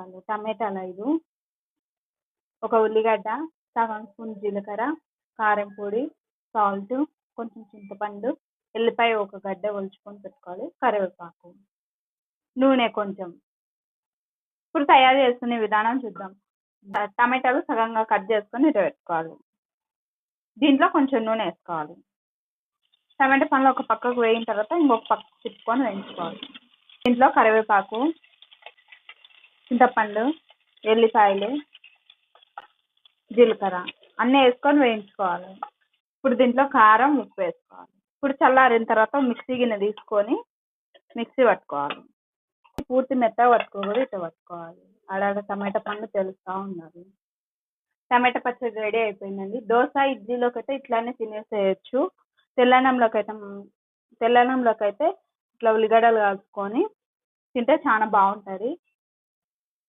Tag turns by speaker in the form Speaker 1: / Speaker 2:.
Speaker 1: వేసుకోవాలి. టమాటాలు 5, ఒక ఉల్లిగడ్డ, సగం స్పూన్ జీలకర్ర, కారం పొడి, సాల్ట్, కొంచెం చింతపండు, ఎల్లిపాయ ఒక గడ్డ ఒలుచుకొని పెట్టుకోవాలి, కరివేపాకు, నూనె కొంచెం. ఇప్పుడు తయారు చేసుకునే విధానం చూద్దాం. టమాటాలు సగంగా కట్ చేసుకొని ఇటు పెట్టుకోవాలి. దీంట్లో కొంచెం నూనె వేసుకోవాలి. టమాటా పండ్లు ఒక పక్కకు వేయిన తర్వాత ఇంకొక పక్కకు తిప్పుకొని వేయించుకోవాలి. దీంట్లో కరివేపాకు, చింతపండు, ఎల్లిపాయలు, జీలకర్ర అన్నీ వేసుకొని వేయించుకోవాలి. ఇప్పుడు దీంట్లో కారం, ఉప్పు వేసుకోవాలి. ఇప్పుడు చల్లారిన తర్వాత మిక్సీ గిన్నె తీసుకొని మిక్సీ పట్టుకోవాలి. పూర్తి మెత్తగా పట్టుకోకూడదు, ఇట్లా పట్టుకోవాలి. అలాగ టమాటా పండు తెలుస్తూ ఉండాలి. టమాటా పచ్చడి రెడీ అయిపోయిందండి. దోశ, ఇడ్లీలోకి అయితే ఇట్లానే తినేసేయచ్చు. తెల్లన్నంలోకి అయితే ఇట్లా ఉల్లిగడ్డలు కాల్చుకొని తింటే చాలా బాగుంటుంది.